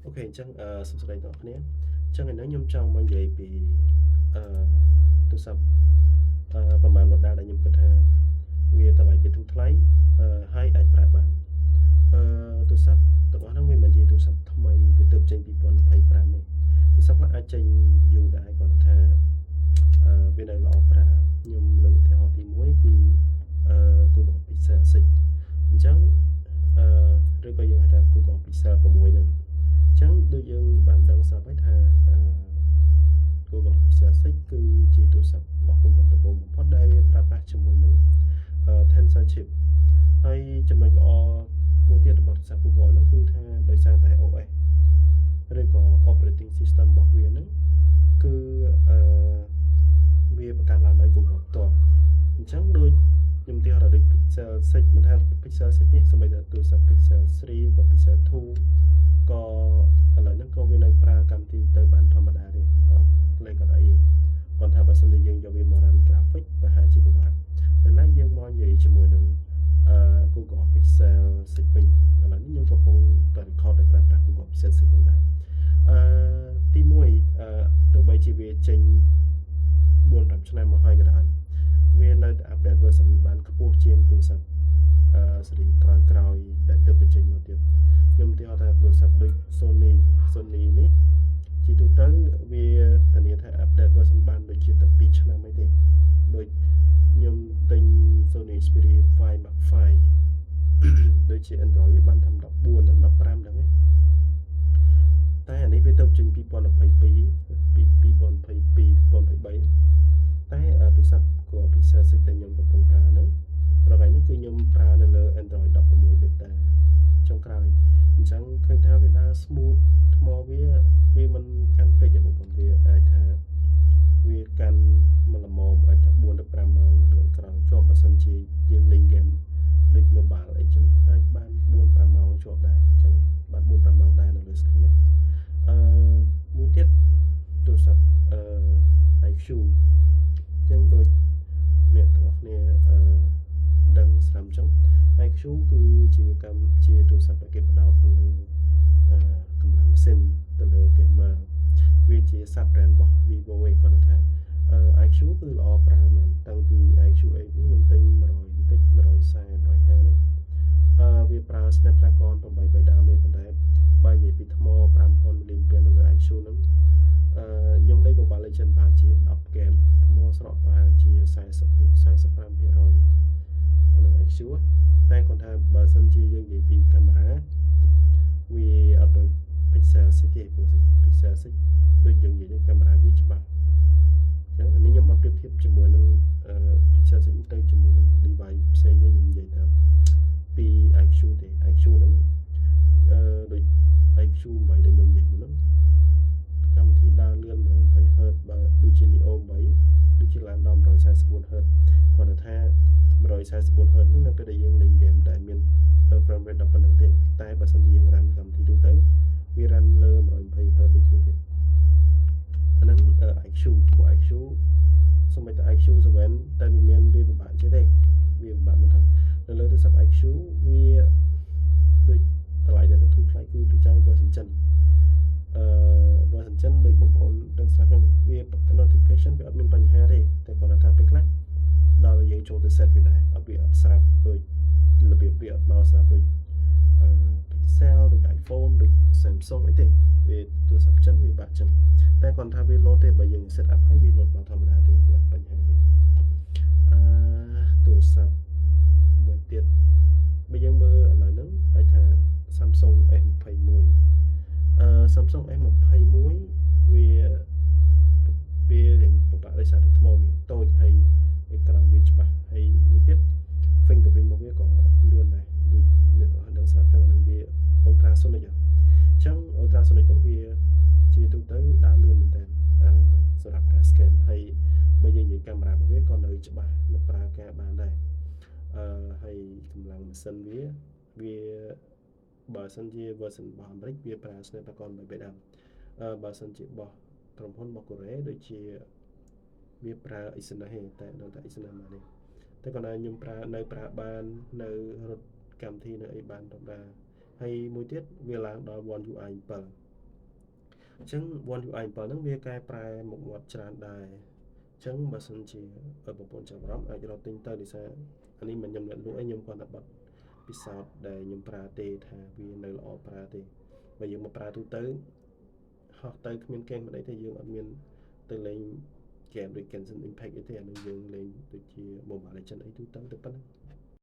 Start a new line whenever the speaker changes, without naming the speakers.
អូខេអញ្ចឹងសួស្តីបងប្អូនអញ្ចឹងឥឡូវខ្ញុំចង់មកនិយាយពីអឺទូរស័ព្ទប្រហែល model ដែលខ្ញុំគិតថាវាតម្លៃវាធូរថ្លៃហើយអាចប្រើបានទូរស័ព្ទទាំងអស់ហ្នឹងវាមិនជាទូរស័ព្ទថ្មីវាទើបចេញ2025ទេទូរស័ព្ទខ្លះអាចចេញយូរដែរគ្រាន់តែថាវានៅល្អប្រើខ្ញុំលើកឧទាហរណ៍ទី1គឺGoogle Pixel 6អញ្ចឹងឬក៏យើងហៅថា Google Pixel 6ហ្នឹងអញ្ចឹងដូចយើងបានដឹងស្រាប់ហើយថាGoogle Pixel 6គឺជាទូរស័ព្ទរបស់ Google ដំបូងបំផុតដែលវាប្រើប្រាស់ជាមួយនឹងTensor chip ហើយចំណុចល្អមួយទៀតរបស់ទូរស័ព្ទ Google ហ្នឹងគឺថាដោយសារតែ OS ឬក៏ operating system របស់វាហ្នឹងគឺវាបង្កើតឡើងដោយ Google ផ្ទាល់អញ្ចឹងដូចខ្ញុំឧទាហរណ៍ដូច Pixel 6មិនថា Pixel 6ទេសូម្បីតែទូរស័ព្ទ Pixel 3ក៏ Pixel 2ក៏ឥឡូវហ្នឹងក៏វានៅប្រើកម្មវិធីទៅបានធម្មតាទេលេខអត់អីទេគាត់ថាបើសិនជាយើងយកវាមក run graphic ប្រហែលជាពិបាកឥឡូវយើងមកនិយាយជាមួយនឹងGoogle Pixel 6វិញឥឡូវនេះខ្ញុំកំពុងតែ record ដោយប្រើប្រាស់ Google Pixel 6ហ្នឹងដែរទី1ទោះបីជាវាចេញ4-5ឆ្នាំមកហើយក៏ដោយវានៅតែ update version បានខ្ពស់ជាងទូរស័ព្ទស៊េរីក្រោយៗដែលទើបបញ្ចេញមកទៀតខ្ញុំឧទាហរណ៍ថាទូរស័ព្ទដូច Sony នេះជាទូទៅវាធានាថា update version បានដូចជាតែ2ឆ្នាំអីទេដូចខ្ញុំទិញ Sony Xperia 5 Mark 5ដូចជា Android វាបានតាម14ហ្នឹង15ហ្នឹងឯងតែអានេះវាទៅចេញ2022 2023តែទូរស័ព្ទក៏ Pixel 6ដែលខ្ញុំកំពុងប្រើហ្នឹងរហូតហ្នឹងគឺខ្ញុំប្រើនៅលើ Android 16 beta ចុងក្រោយអញ្ចឹងឃើញថាវាដើរ smooth ថ្មវាមិនកាន់ពេកទេបងប្អូនវាអាចថាវាកាន់មិនល្មមអាចថា4ទៅ5ម៉ោងលើអេក្រង់ជាប់បើសិនជាយើងលេងហ្គេមដូច mobile អីចឹងអាចបាន4-5ម៉ោងជាប់ដែរអញ្ចឹងបាន4-5ម៉ោងដែរនៅលើ screen ណាមួយទៀតទូរស័ព្ទIQ អញ្ចឹងដូចអ្នកទាំងអស់គ្នាដឹងស្រាប់អញ្ចឹង IQ គឺជាទូរស័ព្ទដែលគេផ្ដោតទៅលើកម្លាំងម៉ាស៊ីនទៅលើ gamer វាជា sub brand របស់ Vivo ឯងគាត់ថាIQ គឺល្អប្រើមែនតាំងពី IQ 8នេះខ្ញុំទិញ100បន្តិច140 150ហ្នឹងវាប្រើ Snapdragon 8 3ដើមឯងប៉ុន្តែបើនិយាយពីថ្ម 5000 mAh នៅលើ IQ ហ្នឹងខ្ញុំលេង Mobile Legends ប្រហែលជា10ហ្គេមថ្មស្រកប្រហែលជា45%អានឹង IQ តែគាត់ថាបើសិនជាយើងនិយាយពីកាមេរ៉ាវាអត់ដូច Pixel 6ទេព្រោះ Pixel 6ដូចយើងនិយាយកាមេរ៉ាវាច្បាស់អញ្ចឹងនេះខ្ញុំអត់ប្រៀបធៀបជាមួយនឹងPixel 6ទៅជាមួយនឹង device ផ្សេងទេខ្ញុំនិយាយថាពី IQ ទេ IQ ហ្នឹងដូច IQ 8ដែលខ្ញុំនិយាយមុនហ្នឹងកម្មវិធីដើរលឿន 120Hz បើដូចជា Neo 8ដូចជាឡើងដល់ 144Hz គាត់ថា 144Hz ហ្នឹងនៅពេលដែលយើងលេងហ្គេមដែលមាន frame rate ដល់ប៉ុណ្្នឹងទេតែបើសិនជាយើងរ៉ានកម្មវិធីទូទៅវារ៉ានលើ 120Hz ដូចគ្នាទេអាហ្នឹងIQ ពួក IQ សូម្បីតែ IQ 7តែវាពិបាកជាងទេវាពិបាកនឹងថានៅលើទូរស័ព្ទ IQ វាដូចតម្លៃដែលធូរថ្លៃគឺពីចាយ version ចិនversion ចិនដូចបងប្អូនដឹងស្រាប់ហ្នឹងវា notification វាអត់មានបញ្ហាទេតែគាត់ថាពេលខ្លះដល់យើងចូលទៅ set វាដែរវាអត់ស្រាប់ដូចរបៀបវាអត់មកស្រាប់ដូចPixel ដូច iPhone ដូច Samsung អីទេវាទូរស័ព្ទចិនវាបាក់ចឹងតែគាត់ថាវាលោតទេបើយើង set up ហើយវាលោតមកធម្មតាទេវាអត់បញ្ហាទេទូរស័ព្ទមួយទៀតបើយើងមើលឥឡូវហ្នឹងអាចថា Samsung S21 Samsung S21 វារៀងពិបាកដោយសារតែថ្មវាតូចហើយអេក្រង់វាច្បាស់ហើយមួយទៀត fingerprint របស់វាក៏លឿនដែរដូចអ្នកដឹងស្រាប់ចឹងអានឹងវា ultrasonic អញ្ចឹង ultrasonic ហ្នឹងវាជាទូទៅដើរលឿនមែនតើសម្រាប់ការ scan ហើយបើយើងនិយាយកាមេរ៉ារបស់វាក៏នៅច្បាស់នៅប្រើការបានដែរហើយកម្លាំងម៉ាស៊ីនវាបើសិនជា version របស់អាមេរិកវាប្រើ Snapdragon 8 ដើមបើសិនជារបស់ក្រុមហ៊ុនរបស់កូរ៉េដូចជាវាប្រើ Exynos ទេតែដល់តែ Exynos មកនេះតែគាត់ថាខ្ញុំប្រើបាននៅរត់កម្មវិធីនៅអីបានធម្មតាហើយមួយទៀតវាឡើងដល់ One UI 7 អញ្ចឹង One UI 7ហ្នឹងវាកែប្រែមុខមាត់ច្រើនដែរអញ្ចឹងបើសិនជាបងប្អូនចាប់អារម្មណ៍អាចរកទិញទៅដោយសារអានេះមិនខ្ញុំអ្នកលក់ឯងខ្ញុំគាត់តែបတ်ពិសោធន៍ដែលខ្ញុំប្រើទេថាវានៅល្អប្រើទេបើយើងមកប្រើទូទៅហោះទៅគ្មានគេមិនអីទេយើងអត់មានទៅលេង game ដូច Genshin Impact អីទេអានឹងយើងលេងដូចជា Mobile Legends អីទូទៅតែប៉ុណ្្នឹង